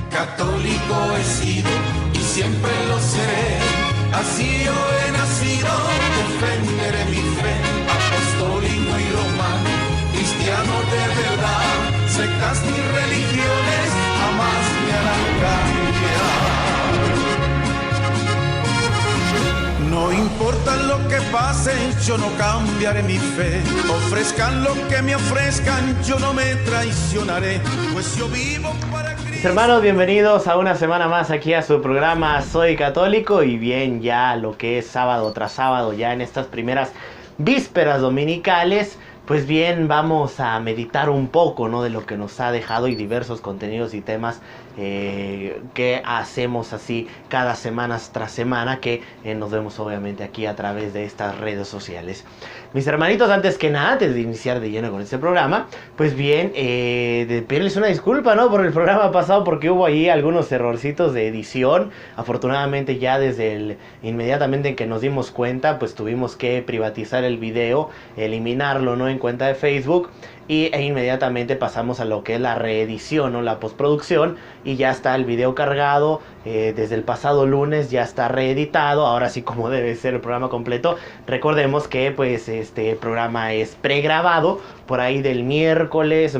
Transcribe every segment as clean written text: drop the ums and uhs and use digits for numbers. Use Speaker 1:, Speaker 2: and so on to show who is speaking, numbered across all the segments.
Speaker 1: Católico he sido y siempre lo seré, así yo he nacido, defenderé mi fe, apostólico y romano, cristiano de verdad, sectas ni religiones jamás me harán cambiar. No importa lo que pase, yo no cambiaré mi fe, ofrezcan lo que me ofrezcan, yo no me traicionaré, pues yo vivo para Cristo.
Speaker 2: Mis hermanos, bienvenidos a una semana más aquí a su programa Soy Católico. Y bien, ya lo que es sábado tras sábado, ya en estas primeras vísperas dominicales, pues bien, vamos a meditar un poco, ¿no?, de lo que nos ha dejado y diversos contenidos y temas que hacemos así cada semana tras semana, que nos vemos obviamente aquí a través de estas redes sociales. Mis hermanitos, antes que nada, antes de iniciar de lleno con este programa, pues bien, de pedirles una disculpa, ¿no?, por el programa pasado, porque hubo ahí algunos errorcitos de edición. Afortunadamente ya desde inmediatamente en que nos dimos cuenta, pues tuvimos que privatizar el video, eliminarlo, ¿no?, en cuenta de Facebook, e inmediatamente pasamos a lo que es la reedición o la postproducción, y ya está el video cargado. Desde el pasado lunes ya está reeditado, ahora sí como debe ser el programa completo. Recordemos que pues este programa es pregrabado, por ahí del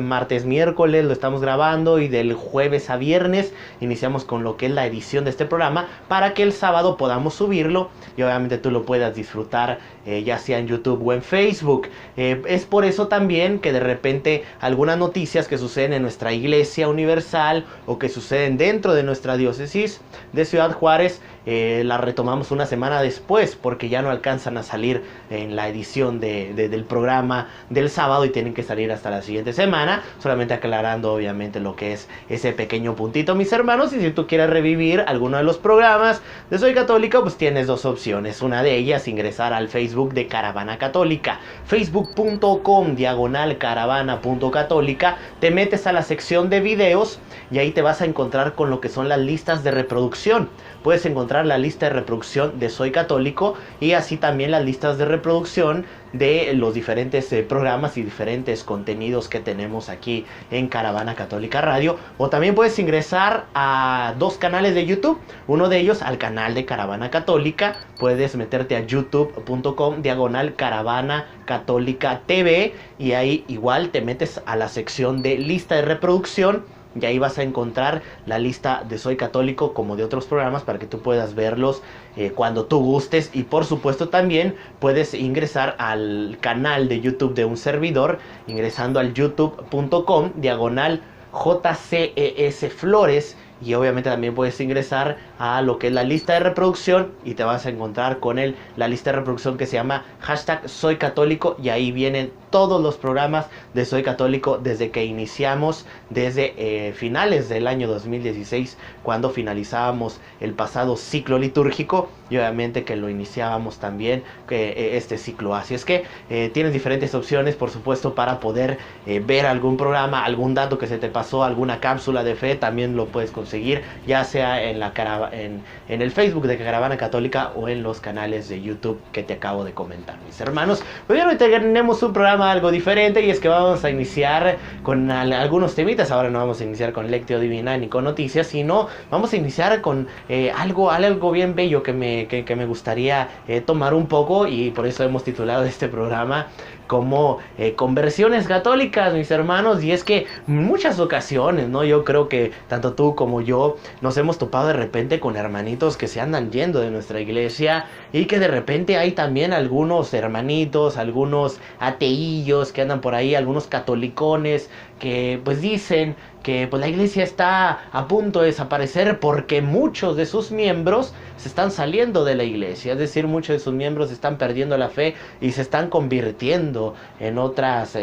Speaker 2: martes miércoles lo estamos grabando, y del jueves a viernes iniciamos con lo que es la edición de este programa, para que el sábado podamos subirlo y obviamente tú lo puedas disfrutar, ya sea en YouTube o en Facebook. Es por eso también que de repente algunas noticias que suceden en nuestra Iglesia Universal o que suceden dentro de nuestra diócesis de Ciudad Juárez, las retomamos una semana después, porque ya no alcanzan a salir en la edición del programa del sábado y tienen que salir hasta la siguiente semana, solamente aclarando obviamente lo que es ese pequeño puntito, mis hermanos. Y si tú quieres revivir alguno de los programas de Soy Católico, pues tienes dos opciones. Una de ellas, ingresar al Facebook de Caravana Católica, facebook.com/caravana.católica, te metes a la sección de videos y ahí te vas a encontrar con lo que son las listas de reproducción. Puedes encontrar la lista de reproducción de Soy Católico, y así también las listas de reproducción de los diferentes programas y diferentes contenidos que tenemos aquí en Caravana Católica Radio. O también puedes ingresar a dos canales de YouTube, uno de ellos al canal de Caravana Católica. Puedes meterte a youtube.com/Caravana Católica TV, y ahí igual te metes a la sección de lista de reproducción, y ahí vas a encontrar la lista de Soy Católico como de otros programas para que tú puedas verlos cuando tú gustes. Y por supuesto también puedes ingresar al canal de YouTube de un servidor, ingresando al youtube.com/JCES Flores. Y obviamente también puedes ingresar a lo que es la lista de reproducción, y te vas a encontrar con la lista de reproducción que se llama #Soy Católico, y ahí vienen todos los programas de Soy Católico desde que iniciamos, desde finales del año 2016, cuando finalizábamos el pasado ciclo litúrgico, y obviamente que lo iniciábamos también este ciclo. Así es que tienes diferentes opciones, por supuesto, para poder ver algún programa, algún dato que se te pasó, alguna cápsula de fe, también lo puedes conseguir, ya sea en el Facebook de Caravana Católica o en los canales de YouTube que te acabo de comentar, mis hermanos. Pues hoy tenemos un programa algo diferente, y es que vamos a iniciar con algunos temitas. Ahora no vamos a iniciar con Lectio Divina ni con noticias, sino vamos a iniciar con algo bien bello que me gustaría tomar un poco, y por eso hemos titulado este programa como conversiones católicas, mis hermanos. Y es que en muchas ocasiones, ¿no?, yo creo que tanto tú como yo nos hemos topado de repente con hermanitos que se andan yendo de nuestra iglesia, y que de repente hay también algunos hermanitos, algunos ateillos que andan por ahí, algunos catolicones que pues dicen que pues la iglesia está a punto de desaparecer porque muchos de sus miembros se están saliendo de la iglesia. Es decir, muchos de sus miembros están perdiendo la fe y se están convirtiendo en otras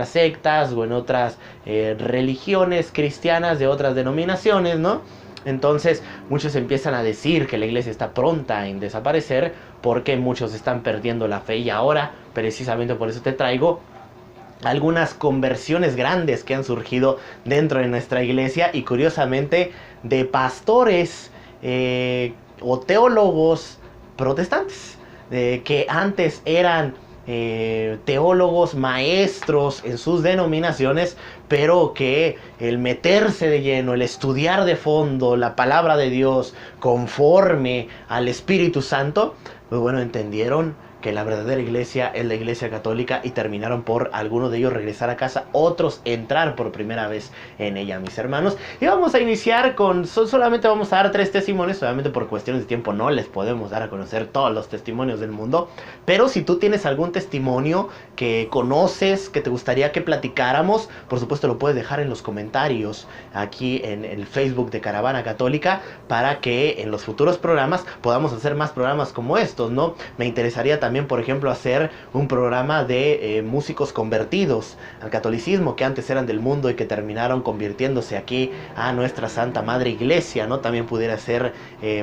Speaker 2: sectas o en otras religiones cristianas de otras denominaciones, ¿no? Entonces muchos empiezan a decir que la iglesia está pronta en desaparecer porque muchos están perdiendo la fe. Y ahora, precisamente por eso te traigo algunas conversiones grandes que han surgido dentro de nuestra iglesia, y curiosamente de pastores o teólogos protestantes que antes eran teólogos, maestros en sus denominaciones, pero que el meterse de lleno, el estudiar de fondo la palabra de Dios conforme al Espíritu Santo, pues bueno, entendieron que la verdadera iglesia es la iglesia católica y terminaron por algunos de ellos regresar a casa, otros entrar por primera vez en ella, mis hermanos. Y vamos a iniciar con, solamente vamos a dar 3 testimonios, obviamente por cuestiones de tiempo no les podemos dar a conocer todos los testimonios del mundo, pero si tú tienes algún testimonio que conoces, que te gustaría que platicáramos, por supuesto lo puedes dejar en los comentarios aquí en el Facebook de Caravana Católica, para que en los futuros programas podamos hacer más programas como estos, ¿no? Me interesaría también, por ejemplo, hacer un programa de músicos convertidos al catolicismo, que antes eran del mundo y que terminaron convirtiéndose aquí a nuestra Santa Madre Iglesia, ¿no? También pudiera ser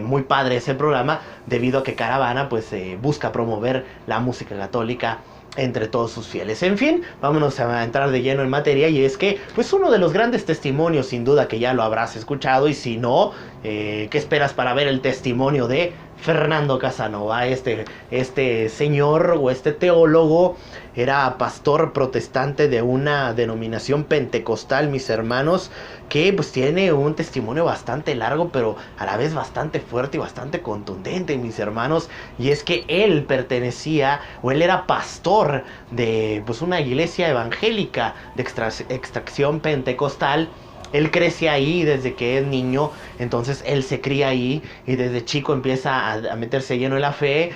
Speaker 2: muy padre ese programa, debido a que Caravana pues busca promover la música católica entre todos sus fieles. En fin, vámonos a entrar de lleno en materia, y es que pues uno de los grandes testimonios, sin duda que ya lo habrás escuchado, y si no, ¿qué esperas para ver el testimonio de Fernando Casanova? Este señor o este teólogo era pastor protestante de una denominación pentecostal, mis hermanos, que pues tiene un testimonio bastante largo, pero a la vez bastante fuerte y bastante contundente, mis hermanos. Y es que él pertenecía, o él era pastor de pues una iglesia evangélica de extracción pentecostal. Él crece ahí desde que es niño, entonces él se cría ahí y desde chico empieza a meterse lleno en la fe.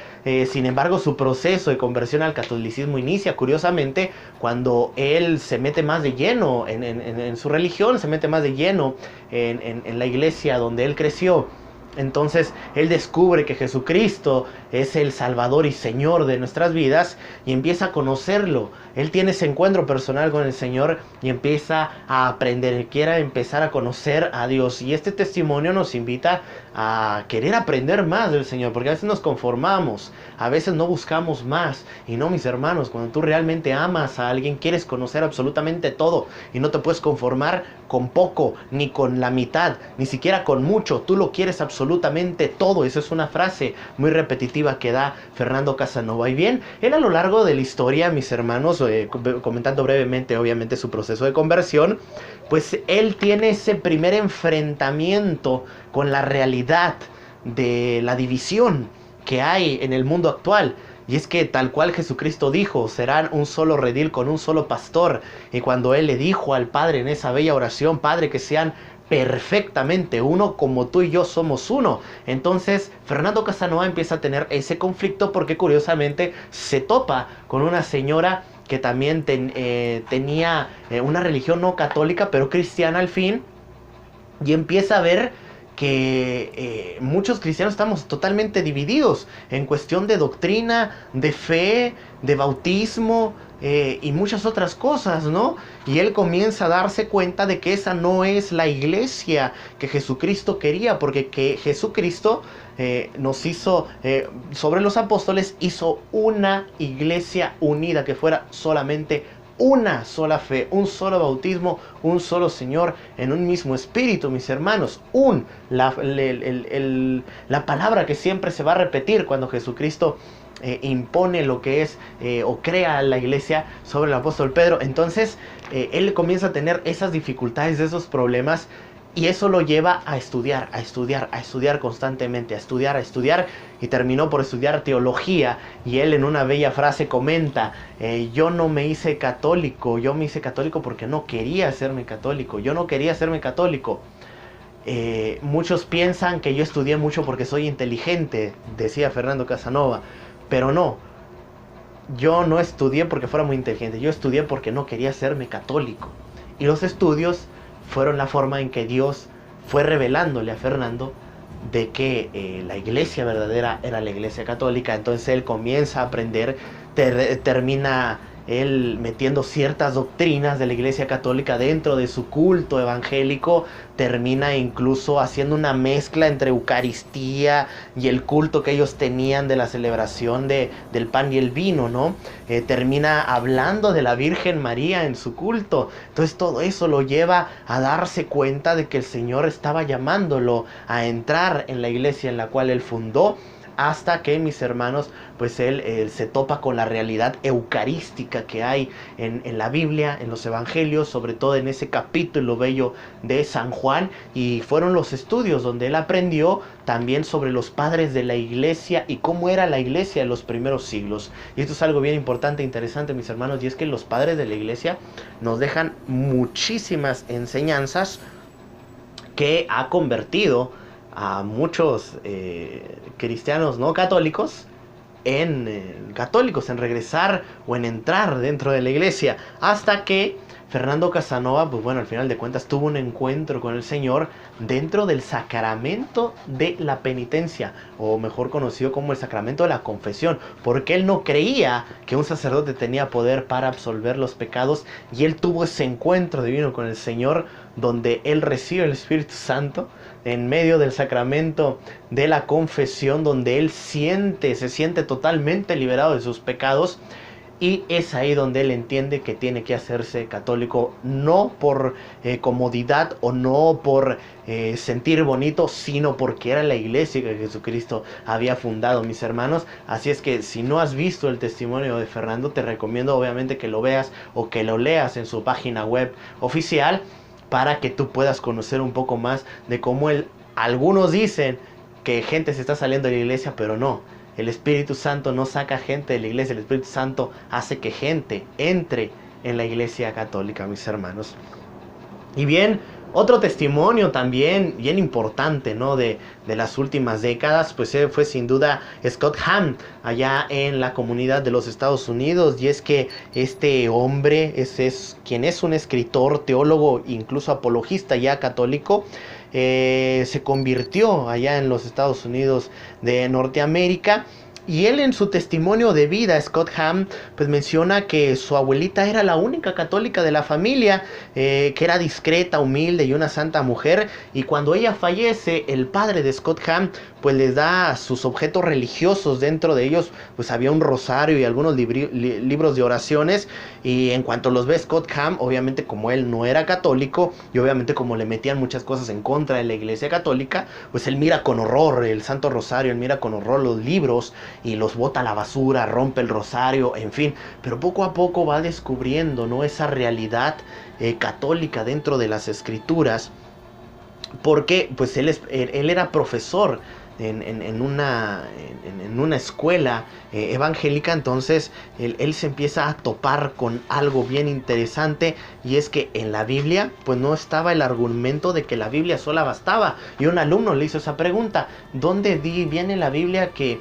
Speaker 2: Sin embargo, su proceso de conversión al catolicismo inicia, curiosamente, cuando él se mete más de lleno en su religión, se mete más de lleno en la iglesia donde él creció. Entonces él descubre que Jesucristo es el Salvador y Señor de nuestras vidas y empieza a conocerlo. Él tiene ese encuentro personal con el Señor y empieza a aprender, él quiere empezar a conocer a Dios. Y este testimonio nos invita a querer aprender más del Señor, porque a veces nos conformamos, a veces no buscamos más. Y no, mis hermanos, cuando tú realmente amas a alguien, quieres conocer absolutamente todo y no te puedes conformar con poco, ni con la mitad, ni siquiera con mucho. Tú lo quieres absolutamente todo. Esa es una frase muy repetitiva que da Fernando Casanova. Y bien, él a lo largo de la historia, mis hermanos, comentando brevemente obviamente su proceso de conversión, pues él tiene ese primer enfrentamiento con la realidad de la división que hay en el mundo actual. Y es que tal cual Jesucristo dijo, serán un solo redil con un solo pastor. Y cuando él le dijo al Padre en esa bella oración, Padre, que sean perfectamente uno como tú y yo somos uno. Entonces Fernando Casanova empieza a tener ese conflicto, porque curiosamente se topa con una señora que también tenía una religión no católica, pero cristiana al fin, y empieza a ver que muchos cristianos estamos totalmente divididos en cuestión de doctrina, de fe, de bautismo y muchas otras cosas, ¿no? Y él comienza a darse cuenta de que esa no es la iglesia que Jesucristo quería, porque que Jesucristo nos hizo, sobre los apóstoles, hizo una iglesia unida, que fuera solamente una sola fe, un solo bautismo, un solo Señor, en un mismo espíritu, mis hermanos. La palabra que siempre se va a repetir cuando Jesucristo impone lo que es o crea la iglesia sobre el apóstol Pedro. Entonces él comienza a tener esas dificultades, esos problemas, y eso lo lleva a estudiar constantemente, a estudiar, y terminó por estudiar teología. Y él en una bella frase comenta, yo no me hice católico, yo me hice católico porque no quería hacerme católico, muchos piensan que yo estudié mucho porque soy inteligente, decía Fernando Casanova, pero no. Yo no estudié porque fuera muy inteligente, yo estudié porque no quería hacerme católico. Y los estudios fueron la forma en que Dios fue revelándole a Fernando de que la iglesia verdadera era la iglesia católica. Entonces él comienza a aprender, termina él metiendo ciertas doctrinas de la iglesia católica dentro de su culto evangélico, termina incluso haciendo una mezcla entre Eucaristía y el culto que ellos tenían de la celebración del pan y el vino, ¿no? Termina hablando de la Virgen María en su culto. Entonces todo eso lo lleva a darse cuenta de que el Señor estaba llamándolo a entrar en la iglesia en la cual él fundó, hasta que, mis hermanos, pues él se topa con la realidad eucarística que hay en la Biblia, en los evangelios, sobre todo en ese capítulo bello de San Juan, y fueron los estudios donde él aprendió también sobre los padres de la iglesia y cómo era la iglesia en los primeros siglos. Y esto es algo bien importante e interesante, mis hermanos, y es que los padres de la iglesia nos dejan muchísimas enseñanzas que ha convertido a muchos cristianos no católicos en católicos, en regresar o en entrar dentro de la iglesia, hasta que Fernando Casanova, pues bueno, al final de cuentas tuvo un encuentro con el Señor dentro del sacramento de la penitencia, o mejor conocido como el sacramento de la confesión, porque él no creía que un sacerdote tenía poder para absolver los pecados, y él tuvo ese encuentro divino con el Señor, donde él recibe el Espíritu Santo en medio del sacramento de la confesión, donde él se siente totalmente liberado de sus pecados. Y es ahí donde él entiende que tiene que hacerse católico, no por comodidad o no por sentir bonito, sino porque era la iglesia que Jesucristo había fundado, mis hermanos. Así es que si no has visto el testimonio de Fernando, te recomiendo obviamente que lo veas o que lo leas en su página web oficial, para que tú puedas conocer un poco más de cómo algunos dicen que gente se está saliendo de la iglesia, pero no. El Espíritu Santo no saca gente de la iglesia, el Espíritu Santo hace que gente entre en la iglesia católica, mis hermanos. Y bien, otro testimonio también bien importante, ¿no?, de las últimas décadas, pues fue sin duda Scott Hahn, allá en la comunidad de los Estados Unidos. Y es que este hombre es quien es un escritor, teólogo, incluso apologista ya católico, se convirtió allá en los Estados Unidos de Norteamérica. Y él, en su testimonio de vida, Scott Hahn, pues menciona que su abuelita era la única católica de la familia, que era discreta, humilde y una santa mujer. Y cuando ella fallece, el padre de Scott Hahn pues les da sus objetos religiosos. Dentro de ellos pues había un rosario y algunos libros de oraciones. Y en cuanto los ve Scott Hahn, obviamente como él no era católico, y obviamente como le metían muchas cosas en contra de la iglesia católica, pues él mira con horror el Santo Rosario, él mira con horror los libros y los bota a la basura, rompe el rosario, en fin. Pero poco a poco va descubriendo, ¿no?, esa realidad católica dentro de las escrituras, porque pues él era profesor en una escuela evangélica. Entonces él se empieza a topar con algo bien interesante, y es que en la Biblia pues no estaba el argumento de que la Biblia sola bastaba. Y un alumno le hizo esa pregunta: ¿dónde viene la Biblia que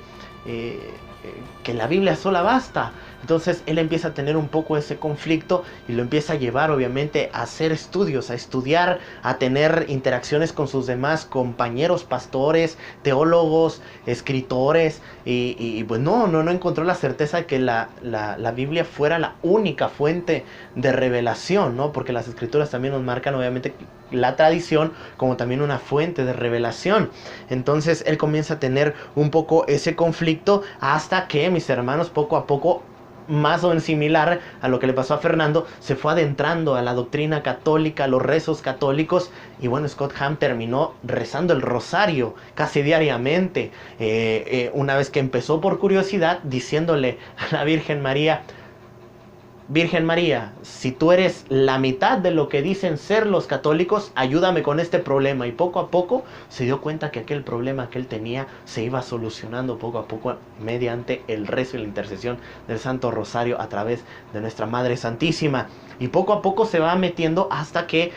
Speaker 2: la Biblia sola basta? Entonces él empieza a tener un poco ese conflicto y lo empieza a llevar obviamente a hacer estudios, a estudiar, a tener interacciones con sus demás compañeros, pastores, teólogos, escritores, y pues no encontró la certeza de que la Biblia fuera la única fuente de revelación, ¿no? Porque las escrituras también nos marcan obviamente la tradición como también una fuente de revelación. Entonces él comienza a tener un poco ese conflicto, hasta que, mis hermanos, poco a poco, más o menos similar a lo que le pasó a Fernando, se fue adentrando a la doctrina católica, a los rezos católicos. Y bueno, Scott Hahn terminó rezando el rosario casi diariamente, una vez que empezó por curiosidad, diciéndole a la Virgen María: Virgen María, si tú eres la mitad de lo que dicen ser los católicos, ayúdame con este problema. Y poco a poco se dio cuenta que aquel problema que él tenía se iba solucionando poco a poco mediante el rezo y la intercesión del Santo Rosario a través de nuestra Madre Santísima. Y poco a poco se va metiendo, hasta que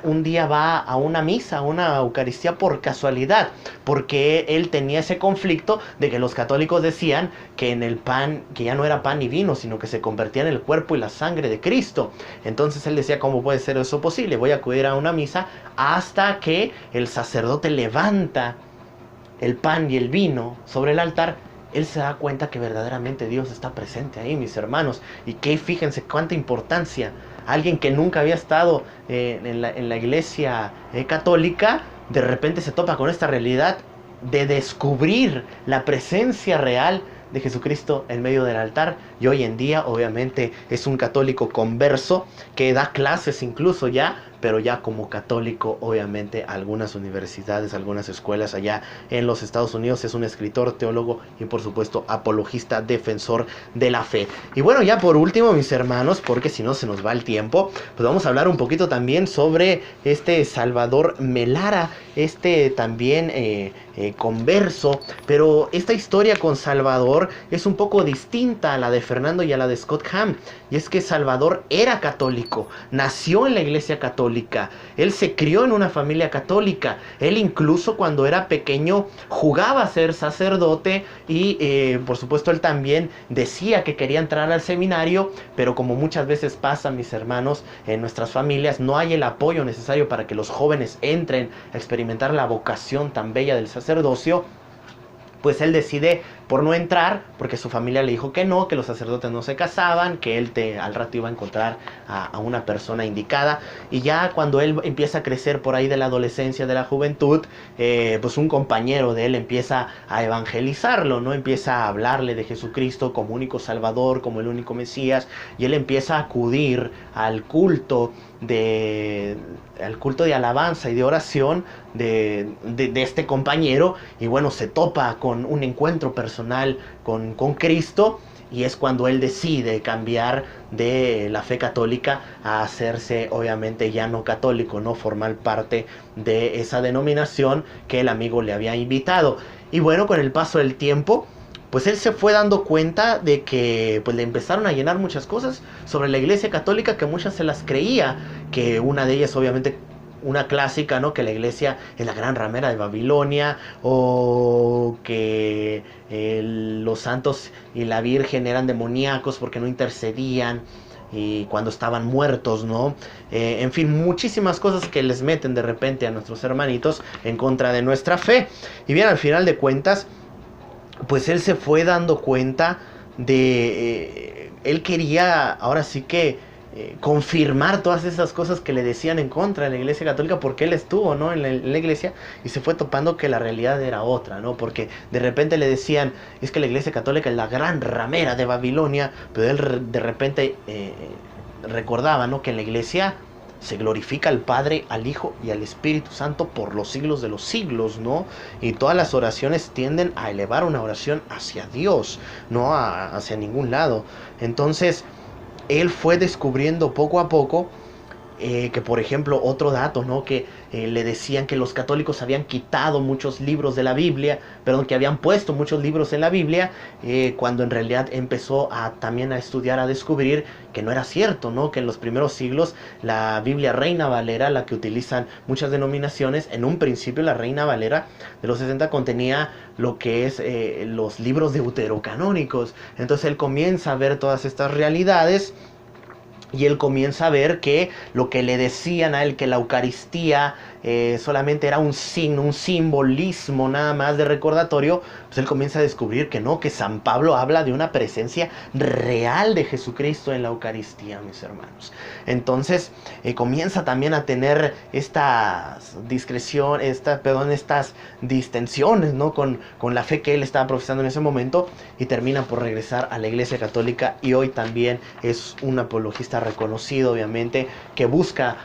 Speaker 2: un día va a una misa, a una Eucaristía, por casualidad, porque él tenía ese conflicto de que los católicos decían que en el pan, que ya no era pan y vino, sino que se convertía en el cuerpo y la sangre de Cristo. Entonces él decía: ¿cómo puede ser eso posible? Voy a acudir a una misa, hasta que el sacerdote levanta el pan y el vino sobre el altar. Él se da cuenta que verdaderamente Dios está presente ahí, mis hermanos. Y que fíjense cuánta importancia. Alguien que nunca había estado en la iglesia católica, de repente se topa con esta realidad de descubrir la presencia real de Jesucristo en medio del altar. Y hoy en día obviamente es un católico converso que da clases incluso ya pero ya como católico, obviamente, algunas universidades, algunas escuelas allá en los Estados Unidos. Es un escritor, teólogo y por supuesto apologista, defensor de la fe. Y bueno, ya por último, mis hermanos, porque si no se nos va el tiempo, pues vamos a hablar un poquito también sobre Salvador Melara, también converso. Pero esta historia con Salvador es un poco distinta a la de Fernando y a la de Scott Hahn. Y es que Salvador era católico, nació en la iglesia católica, él se crió en una familia católica, él incluso cuando era pequeño jugaba a ser sacerdote y por supuesto él también decía que quería entrar al seminario, pero como muchas veces pasa, mis hermanos, en nuestras familias no hay el apoyo necesario para que los jóvenes entren a experimentar la vocación tan bella del sacerdocio. Pues él decide por no entrar, porque su familia le dijo que no, que los sacerdotes no se casaban, que él al rato iba a encontrar a una persona indicada. Y ya cuando él empieza a crecer por ahí de la adolescencia, de la juventud, pues un compañero de él empieza a evangelizarlo, ¿no? Empieza a hablarle de Jesucristo como único Salvador, como el único Mesías, y él empieza a acudir al culto de alabanza y de oración de este compañero, y bueno, se topa con un encuentro personal con Cristo, y es cuando él decide cambiar de la fe católica a hacerse obviamente ya no católico, no formar parte de esa denominación que el amigo le había invitado. Y bueno, con el paso del tiempo, pues él se fue dando cuenta de que pues le empezaron a llenar muchas cosas sobre la iglesia católica, que muchas se las creía, que una de ellas obviamente una clásica, ¿no? Que la iglesia es la gran ramera de Babilonia, o que los santos y la Virgen eran demoníacos porque no intercedían y cuando estaban muertos, ¿no? En fin, muchísimas cosas que les meten de repente a nuestros hermanitos en contra de nuestra fe. Y bien, al final de cuentas, pues él se fue dando cuenta de... él quería, ahora sí que confirmar todas esas cosas que le decían en contra de la iglesia católica, porque él estuvo, ¿no? en la iglesia, y se fue topando que la realidad era otra, ¿no? Porque de repente le decían, es que la iglesia católica es la gran ramera de Babilonia, pero él de repente recordaba, ¿no? Que en la iglesia se glorifica al Padre, al Hijo y al Espíritu Santo por los siglos de los siglos, ¿no? Y todas las oraciones tienden a elevar una oración hacia Dios, no hacia ningún lado. Entonces él fue descubriendo poco a poco que, por ejemplo, otro dato, ¿no? Que le decían que los católicos habían quitado muchos libros de la Biblia, perdón, que habían puesto muchos libros en la Biblia, cuando en realidad empezó también a estudiar, a descubrir que no era cierto, ¿no? Que en los primeros siglos la Biblia Reina Valera, la que utilizan muchas denominaciones, en un principio la Reina Valera de los 60 contenía lo que es los libros deuterocanónicos. Entonces él comienza a ver todas estas realidades, y él comienza a ver que lo que le decían a él, que la Eucaristía solamente era un signo, un simbolismo nada más de recordatorio, pues él comienza a descubrir que no, que San Pablo habla de una presencia real de Jesucristo en la Eucaristía, mis hermanos. Entonces comienza también a tener estas distensiones, ¿no? con la fe que él estaba profesando en ese momento, y termina por regresar a la iglesia católica, y hoy también es un apologista reconocido, obviamente, que busca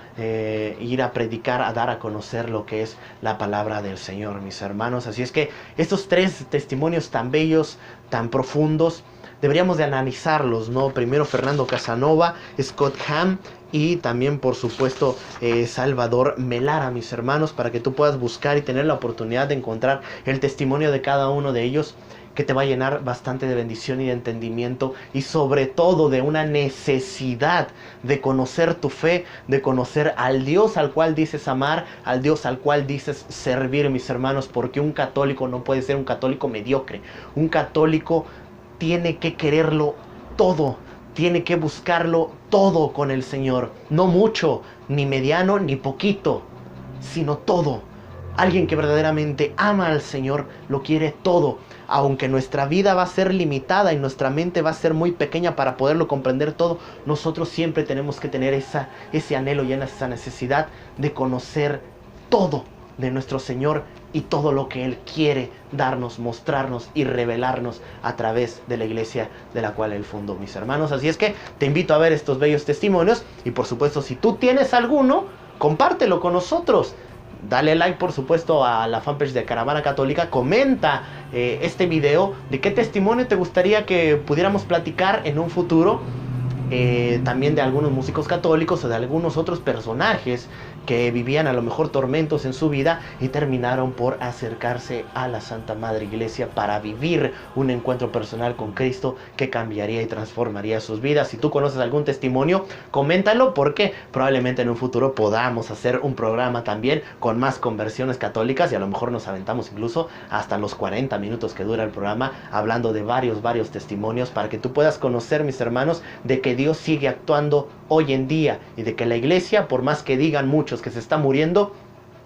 Speaker 2: ir a predicar, a dar a conocer lo que es la palabra del Señor, mis hermanos. Así es que estos tres testimonios tan bellos, tan profundos, deberíamos de analizarlos, ¿no? Primero Fernando Casanova, Scott Hahn, y también por supuesto Salvador Melara, mis hermanos, para que tú puedas buscar y tener la oportunidad de encontrar el testimonio de cada uno de ellos, que te va a llenar bastante de bendición y de entendimiento, y sobre todo de una necesidad de conocer tu fe, de conocer al Dios al cual dices amar, al Dios al cual dices servir, mis hermanos, porque un católico no puede ser un católico mediocre. Un católico tiene que quererlo todo, tiene que buscarlo todo con el Señor, no mucho, ni mediano, ni poquito, sino todo. Alguien que verdaderamente ama al Señor lo quiere todo, aunque nuestra vida va a ser limitada y nuestra mente va a ser muy pequeña para poderlo comprender todo. Nosotros siempre tenemos que tener ese anhelo y esa necesidad de conocer todo de nuestro Señor y todo lo que Él quiere darnos, mostrarnos y revelarnos a través de la iglesia de la cual Él fundó, mis hermanos. Así es que te invito a ver estos bellos testimonios, y por supuesto, si tú tienes alguno, compártelo con nosotros. Dale like, por supuesto, a la fanpage de Caravana Católica. Comenta este video de qué testimonio te gustaría que pudiéramos platicar en un futuro. También de algunos músicos católicos o de algunos otros personajes que vivían a lo mejor tormentos en su vida y terminaron por acercarse a la Santa Madre Iglesia para vivir un encuentro personal con Cristo que cambiaría y transformaría sus vidas. Si tú conoces algún testimonio, coméntalo, porque probablemente en un futuro podamos hacer un programa también con más conversiones católicas y a lo mejor nos aventamos incluso hasta los 40 minutos que dura el programa hablando de varios testimonios para que tú puedas conocer, mis hermanos, de que Dios sigue actuando hoy en día y de que la iglesia, por más que digan muchos que se está muriendo,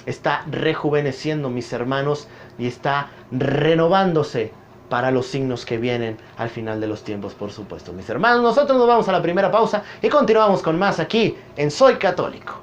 Speaker 2: está rejuveneciendo, mis hermanos, y está renovándose para los signos que vienen al final de los tiempos, por supuesto. Mis hermanos, nosotros nos vamos a la primera pausa y continuamos con más aquí en Soy Católico.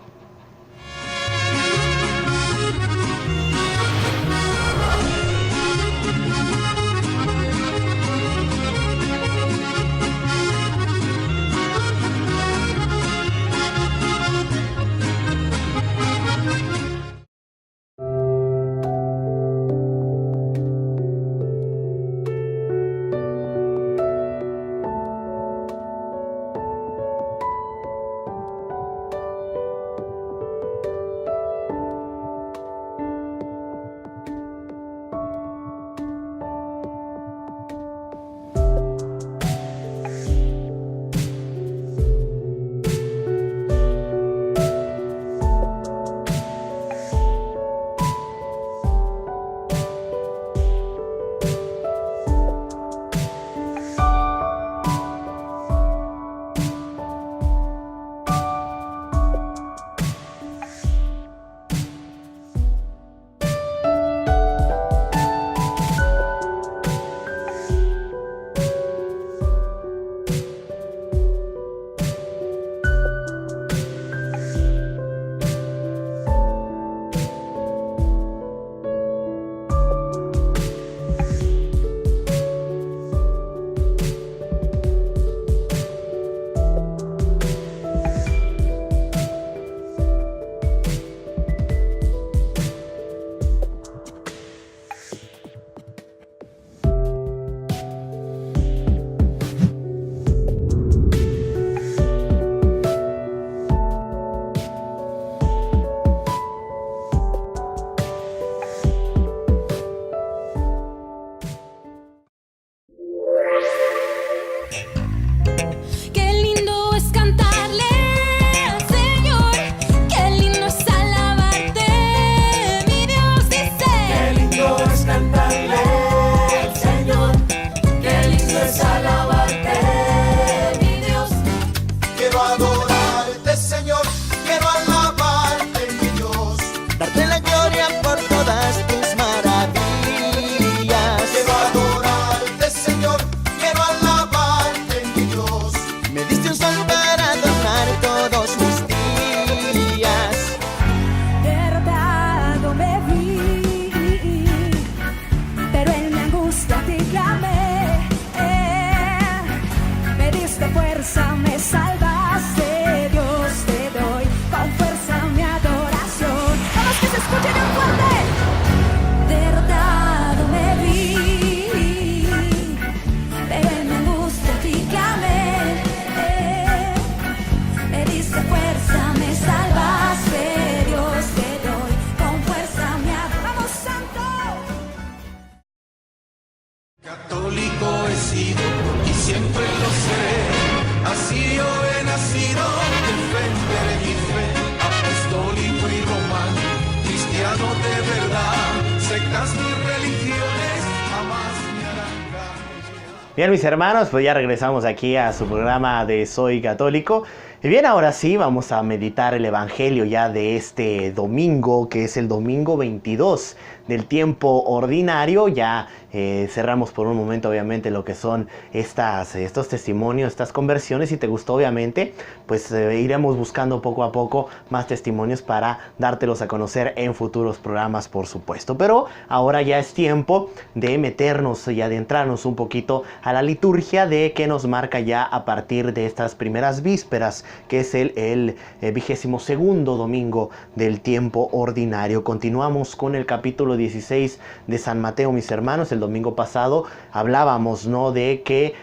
Speaker 2: Bien, mis hermanos, pues ya regresamos aquí a su programa de Soy Católico. Y bien, ahora sí, vamos a meditar el Evangelio ya de este domingo, que es el domingo 22 del tiempo ordinario. Ya cerramos por un momento, obviamente, lo que son estos testimonios, estas conversiones. Si te gustó, obviamente, pues iremos buscando poco a poco más testimonios para dártelos a conocer en futuros programas, por supuesto. Pero ahora ya es tiempo de meternos y adentrarnos un poquito a la liturgia de que nos marca ya a partir de estas primeras vísperas que es el 22º domingo del tiempo ordinario. Continuamos con el capítulo 16 de San Mateo, mis hermanos. El domingo pasado hablábamos, ¿no?, de que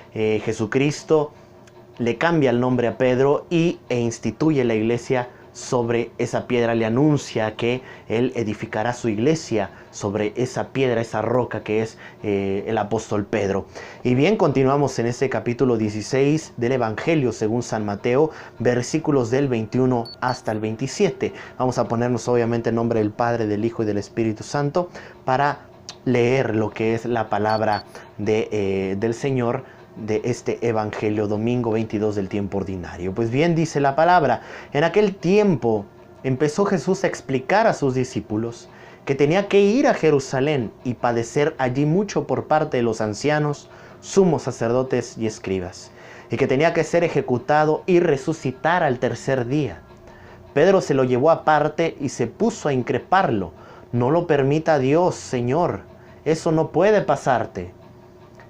Speaker 2: Jesucristo le cambia el nombre a Pedro e instituye la iglesia sobre esa piedra. Le anuncia que él edificará su iglesia sobre esa piedra, esa roca que es el apóstol Pedro. Y bien, continuamos en este capítulo 16 del Evangelio según San Mateo, versículos del 21 hasta el 27. Vamos a ponernos obviamente en nombre del Padre, del Hijo y del Espíritu Santo para leer lo que es la palabra del Señor de este Evangelio, domingo 22 del tiempo ordinario. Pues bien, dice la palabra: en aquel tiempo empezó Jesús a explicar a sus discípulos que tenía que ir a Jerusalén y padecer allí mucho por parte de los ancianos, sumos sacerdotes y escribas, y que tenía que ser ejecutado y resucitar al tercer día. Pedro se lo llevó aparte y se puso a increparlo: no lo permita Dios, Señor, eso no puede pasarte.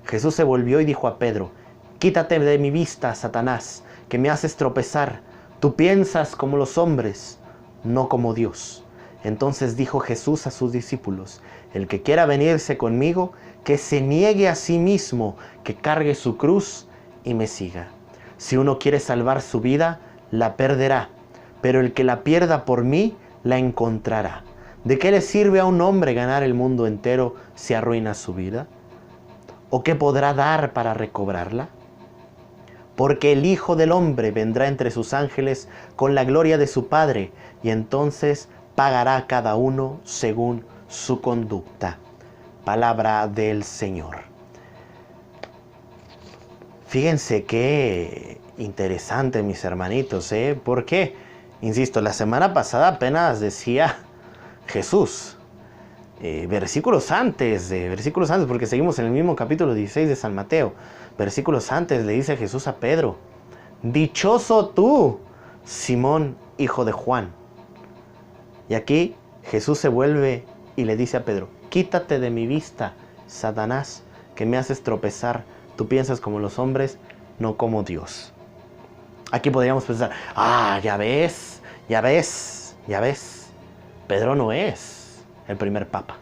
Speaker 2: Jesús se volvió y dijo a Pedro: quítate de mi vista, Satanás, que me haces tropezar. Tú piensas como los hombres, no como Dios. Entonces dijo Jesús a sus discípulos: el que quiera venirse conmigo, que se niegue a sí mismo, que cargue su cruz y me siga. Si uno quiere salvar su vida, la perderá, pero el que la pierda por mí, la encontrará. ¿De qué le sirve a un hombre ganar el mundo entero si arruina su vida? ¿O qué podrá dar para recobrarla? Porque el Hijo del Hombre vendrá entre sus ángeles con la gloria de su Padre, y entonces pagará a cada uno según su conducta. Palabra del Señor. Fíjense qué interesante, mis hermanitos, ¿eh? Porque, insisto, la semana pasada apenas decía Jesús, versículos antes, porque seguimos en el mismo capítulo 16 de San Mateo. Versículos antes le dice Jesús a Pedro: dichoso tú, Simón, hijo de Juan. Y aquí Jesús se vuelve y le dice a Pedro: quítate de mi vista, Satanás, que me haces tropezar. Tú piensas como los hombres, no como Dios. Aquí podríamos pensar: ya ves. Pedro no es el primer papa.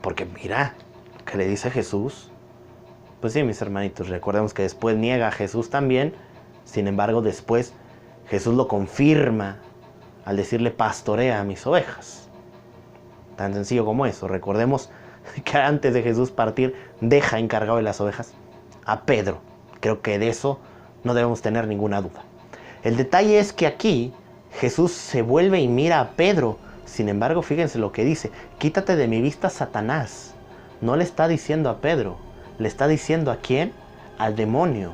Speaker 2: Porque mira, ¿qué le dice Jesús? Pues sí, mis hermanitos, recordemos que después niega a Jesús también. Sin embargo, después Jesús lo confirma al decirle: pastorea a mis ovejas. Tan sencillo como eso. Recordemos que antes de Jesús partir, deja encargado de las ovejas a Pedro. Creo que de eso no debemos tener ninguna duda. El detalle es que aquí Jesús se vuelve y mira a Pedro. Sin embargo, fíjense lo que dice: quítate de mi vista, Satanás. No le está diciendo a Pedro, le está diciendo ¿a quién? Al demonio.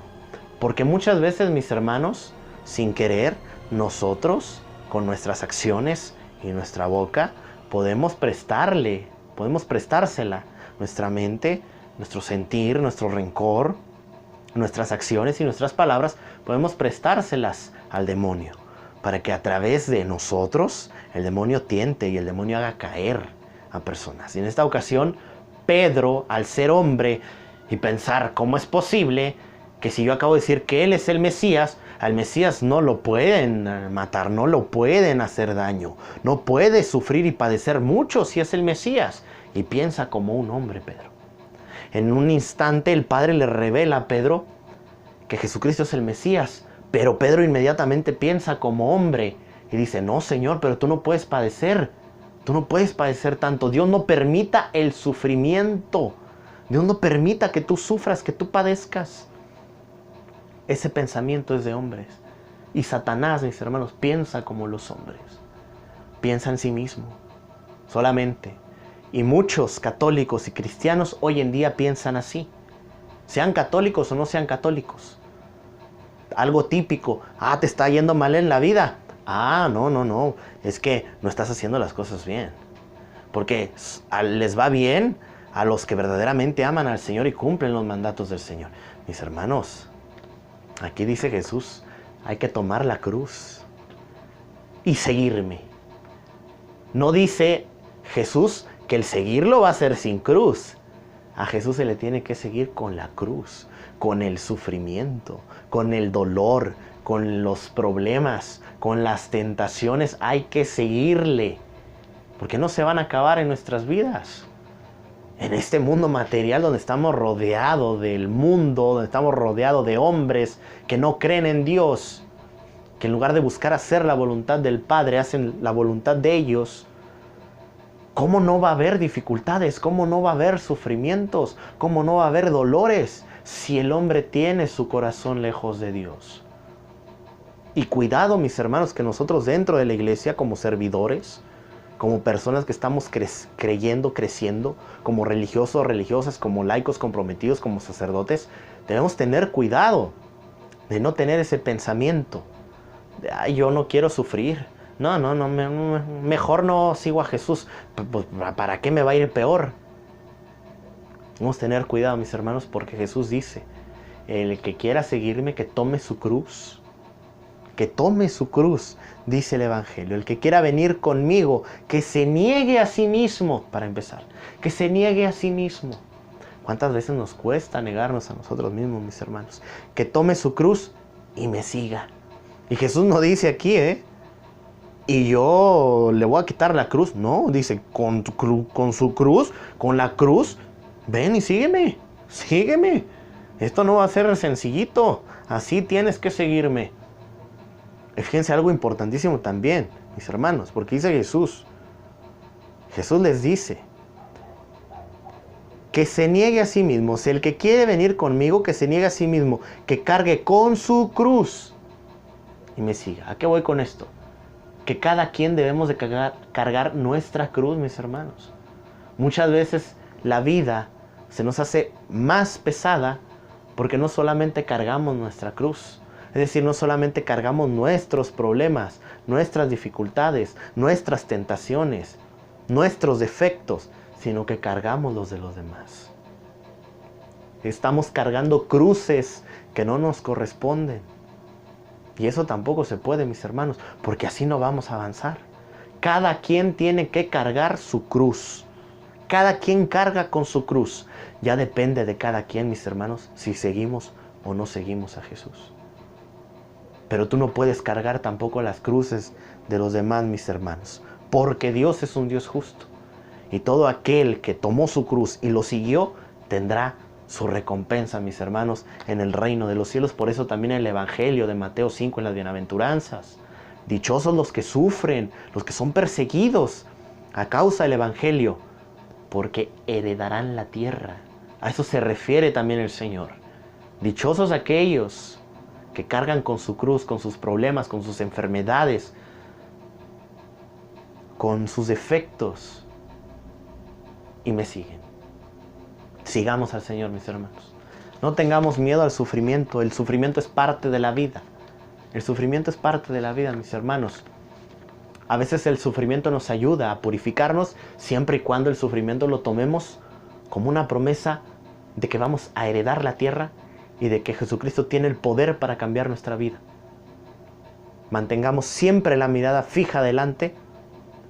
Speaker 2: Porque muchas veces, mis hermanos, sin querer, nosotros, con nuestras acciones y nuestra boca, podemos prestársela. Nuestra mente, nuestro sentir, nuestro rencor, nuestras acciones y nuestras palabras, podemos prestárselas al demonio, para que a través de nosotros el demonio tiente y el demonio haga caer a personas. Y en esta ocasión, Pedro, al ser hombre y pensar cómo es posible que si yo acabo de decir que él es el Mesías, al Mesías no lo pueden matar, no lo pueden hacer daño, no puede sufrir y padecer mucho si es el Mesías. Y piensa como un hombre, Pedro. En un instante el Padre le revela a Pedro que Jesucristo es el Mesías. Pero Pedro inmediatamente piensa como hombre y dice: no, Señor, pero tú no puedes padecer. Tú no puedes padecer tanto. Dios no permita el sufrimiento. Dios no permita que tú sufras, que tú padezcas. Ese pensamiento es de hombres. Y Satanás, mis hermanos, piensa como los hombres. Piensa en sí mismo, solamente. Y muchos católicos y cristianos hoy en día piensan así. Sean católicos o no sean católicos. Algo típico: te está yendo mal en la vida. No, es que no estás haciendo las cosas bien. Porque les va bien a los que verdaderamente aman al Señor y cumplen los mandatos del Señor. Mis hermanos, aquí dice Jesús: hay que tomar la cruz y seguirme. No dice Jesús que el seguirlo va a ser sin cruz. A Jesús se le tiene que seguir con la cruz, con el sufrimiento, con el dolor, con los problemas, con las tentaciones, hay que seguirle, porque no se van a acabar en nuestras vidas. En este mundo material donde estamos rodeados del mundo, donde estamos rodeados de hombres que no creen en Dios, que en lugar de buscar hacer la voluntad del Padre, hacen la voluntad de ellos. ¿Cómo no va a haber dificultades? ¿Cómo no va a haber sufrimientos? ¿Cómo no va a haber dolores si el hombre tiene su corazón lejos de Dios? Y cuidado, mis hermanos, que nosotros dentro de la iglesia, como servidores, como personas que estamos creciendo, como religiosos, religiosas, como laicos comprometidos, como sacerdotes, debemos tener cuidado de no tener ese pensamiento de, ay, yo no quiero sufrir. No, mejor no sigo a Jesús. Pues, ¿para qué me va a ir peor? Debemos tener cuidado, mis hermanos, porque Jesús dice, el que quiera seguirme, que tome su cruz. Que tome su cruz, dice el Evangelio. El que quiera venir conmigo, que se niegue a sí mismo, para empezar. Que se niegue a sí mismo. ¿Cuántas veces nos cuesta negarnos a nosotros mismos, mis hermanos? Que tome su cruz y me siga. Y Jesús no dice aquí, y yo le voy a quitar la cruz. No, dice, con su cruz, con la cruz, ven y sígueme. Sígueme. Esto no va a ser sencillito. Así tienes que seguirme. Fíjense algo importantísimo también, mis hermanos, porque dice Jesús les dice que se niegue a sí mismo. Si el que quiere venir conmigo, que se niegue a sí mismo, que cargue con su cruz y me siga. ¿A qué voy con esto? Que cada quien debemos de cargar nuestra cruz, mis hermanos. Muchas veces la vida se nos hace más pesada porque no solamente cargamos nuestra cruz. Es decir, no solamente cargamos nuestros problemas, nuestras dificultades, nuestras tentaciones, nuestros defectos, sino que cargamos los de los demás. Estamos cargando cruces que no nos corresponden. Y eso tampoco se puede, mis hermanos, porque así no vamos a avanzar. Cada quien tiene que cargar su cruz. Cada quien carga con su cruz. Ya depende de cada quien, mis hermanos, si seguimos o no seguimos a Jesús. Pero tú no puedes cargar tampoco las cruces de los demás, mis hermanos, porque Dios es un Dios justo. Y todo aquel que tomó su cruz y lo siguió, tendrá su recompensa, mis hermanos, en el reino de los cielos. Por eso también el Evangelio de Mateo 5 en las bienaventuranzas. Dichosos los que sufren, los que son perseguidos a causa del Evangelio, porque heredarán la tierra. A eso se refiere también el Señor. Dichosos aquellos que cargan con su cruz, con sus problemas, con sus enfermedades, con sus defectos, y me siguen. Sigamos al Señor, mis hermanos. No tengamos miedo al sufrimiento. El sufrimiento es parte de la vida. El sufrimiento es parte de la vida, mis hermanos. A veces el sufrimiento nos ayuda a purificarnos siempre y cuando el sufrimiento lo tomemos como una promesa de que vamos a heredar la tierra y de que Jesucristo tiene el poder para cambiar nuestra vida. Mantengamos siempre la mirada fija adelante,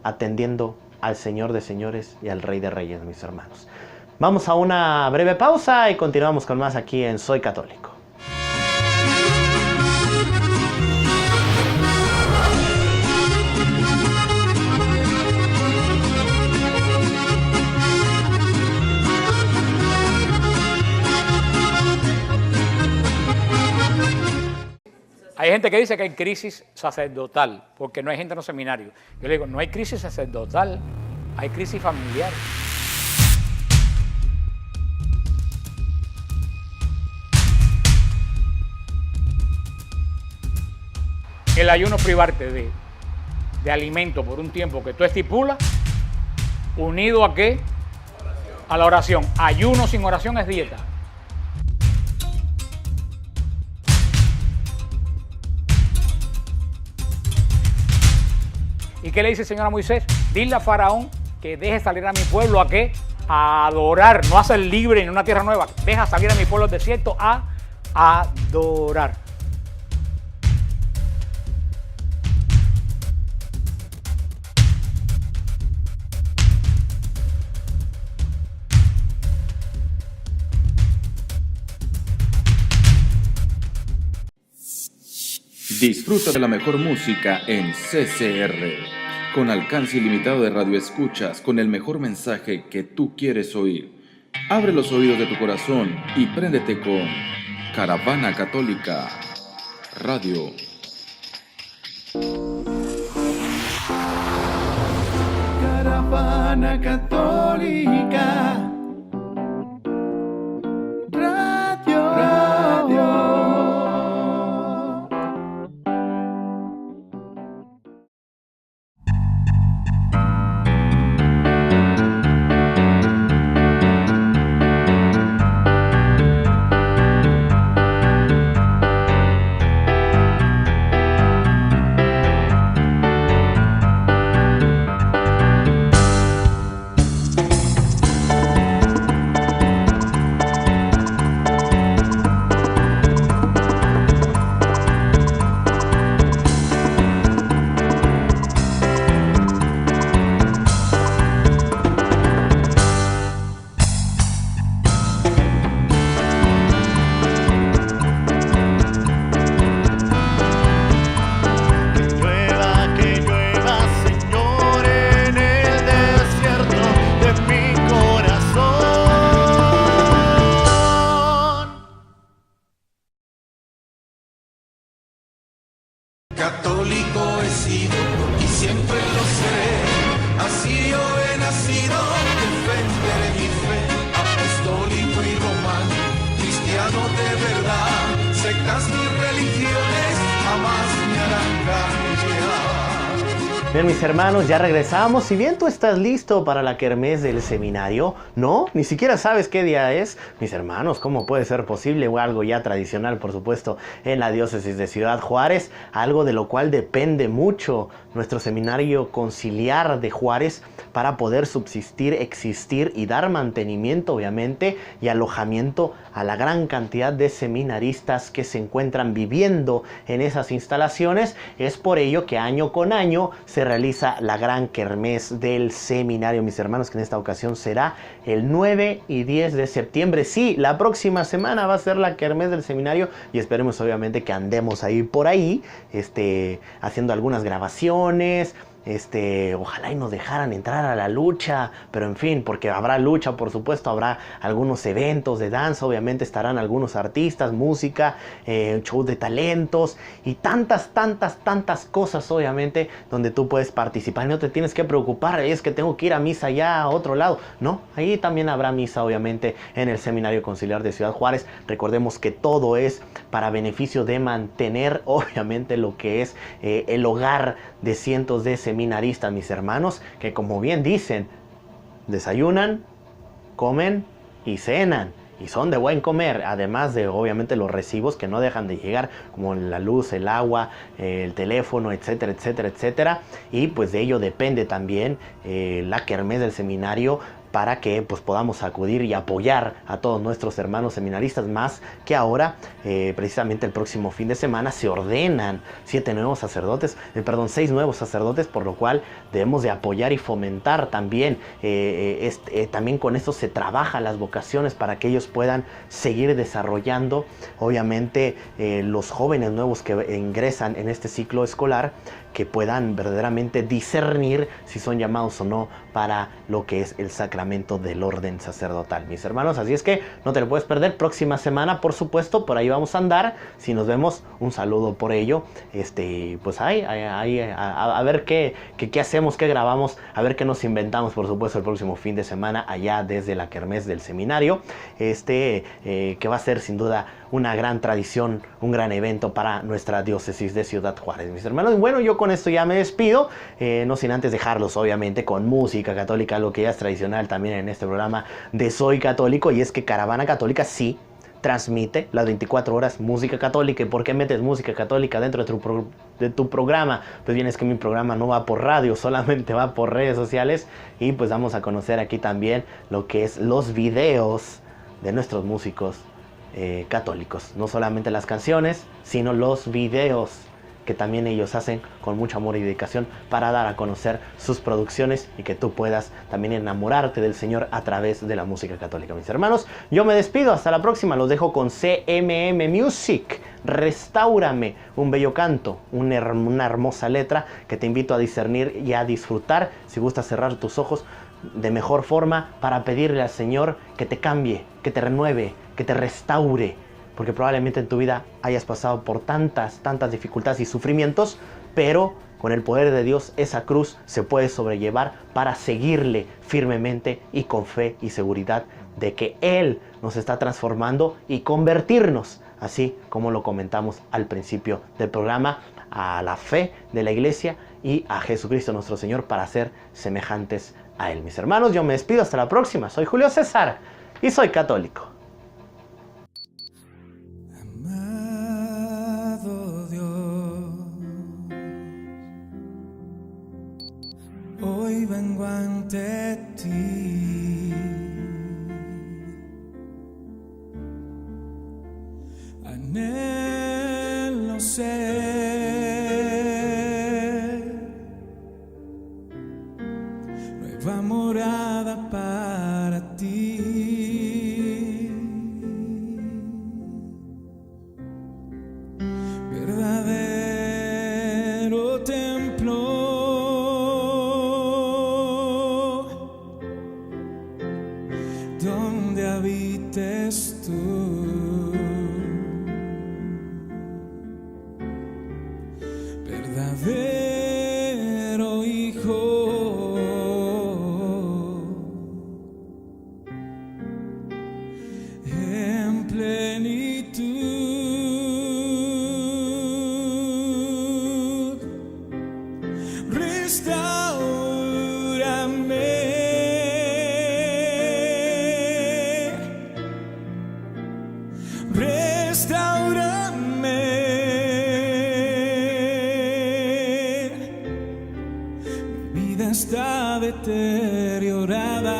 Speaker 2: atendiendo al Señor de señores y al Rey de reyes, mis hermanos. Vamos a una breve pausa y continuamos con más aquí en Soy Católico.
Speaker 3: Hay gente que dice que hay crisis sacerdotal, porque no hay gente en los seminarios. Yo le digo, no hay crisis sacerdotal, hay crisis familiar. El ayuno es privarte de alimento por un tiempo que tú estipulas, unido ¿a qué? A la oración. Ayuno sin oración es dieta. ¿Y qué le dice el Señor a Moisés? Dile a Faraón que deje salir a mi pueblo ¿a qué? A adorar, no a ser libre en una tierra nueva. Deja salir a mi pueblo del desierto a adorar.
Speaker 4: Disfruta de la mejor música en CCR, con alcance ilimitado de radioescuchas, con el mejor mensaje que tú quieres oír. Abre los oídos de tu corazón y préndete con Caravana Católica Radio.
Speaker 1: Caravana Católica Radio. Católico he sido y siempre lo seré, así yo he nacido, defenderé mi fe, apostólico y romano, cristiano de verdad, sectas ni religiones jamás me harán cambiar.
Speaker 2: Bien, mis hermanos, ya regresamos. Si bien tú estás listo para la kermés del seminario, ¿no? Ni siquiera sabes qué día es. Mis hermanos, ¿cómo puede ser posible? O algo ya tradicional, por supuesto, en la diócesis de Ciudad Juárez. Algo de lo cual depende mucho nuestro seminario conciliar de Juárez para poder subsistir, existir y dar mantenimiento, obviamente, y alojamiento a la gran cantidad de seminaristas que se encuentran viviendo en esas instalaciones. Es por ello que año con año se realiza la gran kermés del seminario, mis hermanos, que en esta ocasión será el 9 y 10 de septiembre. Sí, la próxima semana va a ser la kermés del seminario y esperemos obviamente que andemos ahí por ahí, haciendo algunas grabaciones. Ojalá y nos dejaran entrar a la lucha, pero en fin, porque habrá lucha, por supuesto, habrá algunos eventos de danza, obviamente estarán algunos artistas, música, show de talentos y tantas cosas, obviamente, donde tú puedes participar y no te tienes que preocupar, es que tengo que ir a misa ya a otro lado. No, ahí también habrá misa, obviamente, en el Seminario Conciliar de Ciudad Juárez. Recordemos que todo es para beneficio de mantener, obviamente, lo que es el hogar de cientos de seminaristas, mis hermanos, que como bien dicen, desayunan, comen y cenan. Y son de buen comer, además de obviamente los recibos que no dejan de llegar, como la luz, el agua, el teléfono, etcétera, etcétera, etcétera. Y pues de ello depende también la kermés del seminario, para que pues podamos acudir y apoyar a todos nuestros hermanos seminaristas, más que ahora precisamente el próximo fin de semana se ordenan 6 nuevos sacerdotes, por lo cual debemos de apoyar y fomentar también, también con esto se trabaja las vocaciones para que ellos puedan seguir desarrollando, obviamente los jóvenes nuevos que ingresan en este ciclo escolar, que puedan verdaderamente discernir si son llamados o no para lo que es el sacramento del orden sacerdotal, mis hermanos. Así es que no te lo puedes perder. Próxima semana, por supuesto, por ahí vamos a andar. Si nos vemos, un saludo por ello. Pues a ver qué hacemos, qué grabamos, a ver qué nos inventamos, por supuesto, el próximo fin de semana allá desde la kermés del seminario. Que va a ser sin duda una gran tradición, un gran evento para nuestra diócesis de Ciudad Juárez, mis hermanos. Bueno, yo con esto ya me despido, no sin antes dejarlos obviamente con música católica, lo que ya es tradicional también en este programa de Soy Católico, y es que Caravana Católica sí transmite las 24 horas música católica. ¿Y por qué metes música católica dentro de tu programa? Pues bien, es que mi programa no va por radio, solamente va por redes sociales, y pues vamos a conocer aquí también lo que es los videos de nuestros músicos católicos, no solamente las canciones, sino los videos que también ellos hacen con mucho amor y dedicación para dar a conocer sus producciones y que tú puedas también enamorarte del Señor a través de la música católica. Mis hermanos, yo me despido, hasta la próxima, los dejo con CMM Music, Restáurame, un bello canto, una hermosa letra que te invito a discernir y a disfrutar. Si gustas cerrar tus ojos de mejor forma para pedirle al Señor que te cambie, que te renueve, que te restaure, porque probablemente en tu vida hayas pasado por tantas dificultades y sufrimientos, pero con el poder de Dios esa cruz se puede sobrellevar para seguirle firmemente y con fe y seguridad de que Él nos está transformando y convertirnos, así como lo comentamos al principio del programa, a la fe de la iglesia y a Jesucristo nuestro Señor para ser semejantes a Él. Mis hermanos, yo me despido, hasta la próxima. Soy Julio César y soy católico.
Speaker 1: Amado Dios, hoy vengo ante ti, anhelo ser nueva morada para ti, verdadero templo donde habites tú, verdadero Hijo, en plenitud, restaurame, mi vida está deteriorada,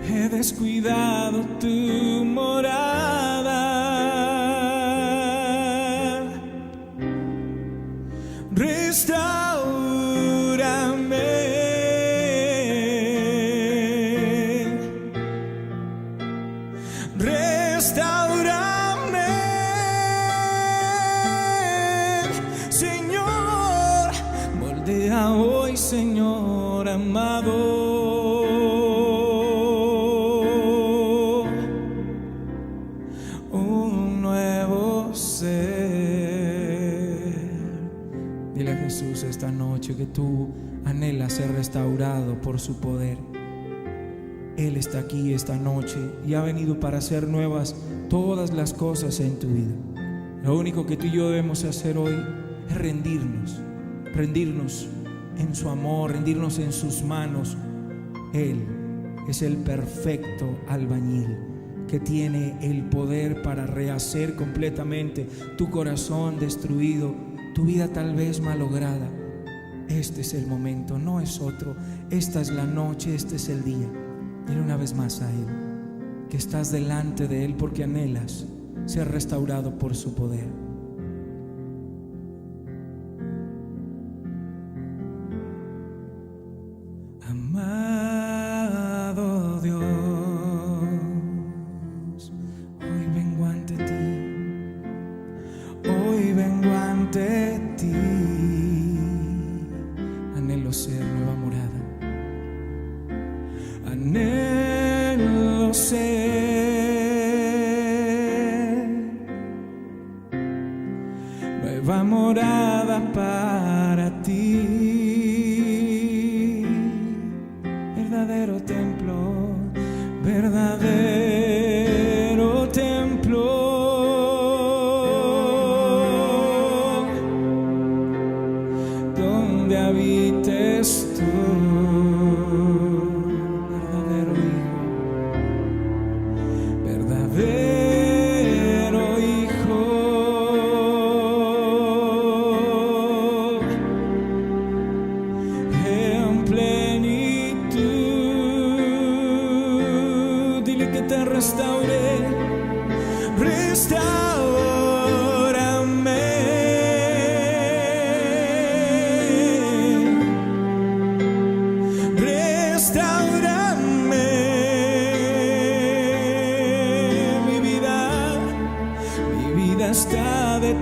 Speaker 1: he descuidado tu morada, restaurame, Señor, moldea hoy, Señor amado, un nuevo ser. Dile a Jesús esta noche que tú anhelas ser restaurado por su poder. Él está aquí esta noche y ha venido para hacer nuevas todas las cosas en tu vida. Lo único que tú y yo debemos hacer hoy es rendirnos en su amor, rendirnos en sus manos. Él es el perfecto albañil que tiene el poder para rehacer completamente tu corazón destruido, tu vida tal vez malograda. Este es el momento, no es otro. Esta es la noche, este es el día. Dile una vez más a Él que estás delante de Él porque anhelas ser restaurado por su poder. Amado Dios, hoy vengo ante ti, hoy vengo ante ti, anhelo ser nueva morada, anhelo ser nueva morada para ti, verdadero templo, verdadero templo donde habites tú, verdadero Hijo, verdadero Hijo, en plenitud. Dile que te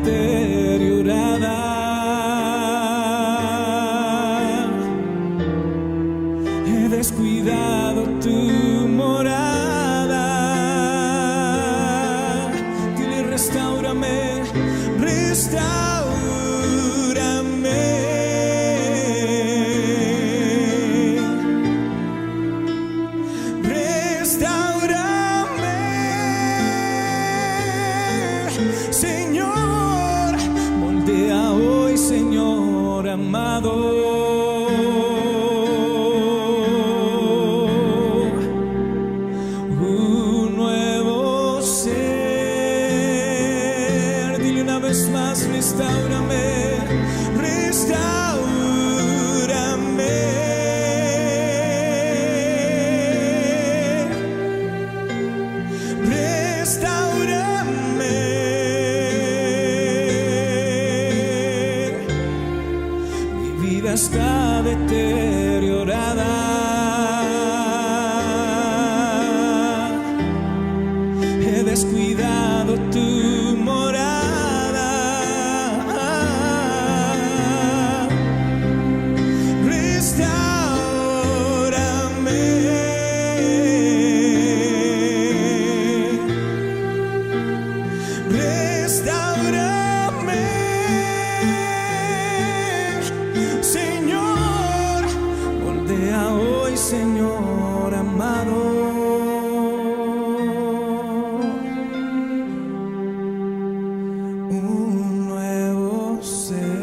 Speaker 5: deteriorada. He descuidado tu morada. Dile, restáurame, restáurame. Señor, moldea hoy, Señor amado. Un nuevo ser. Dile una vez más, restáurame, restáurame. Restáurame. Mi vida está deteriorada. He descuidado tu morada. Restáurame. Restáurame, Señor, moldea hoy, Señor amado. Un nuevo ser.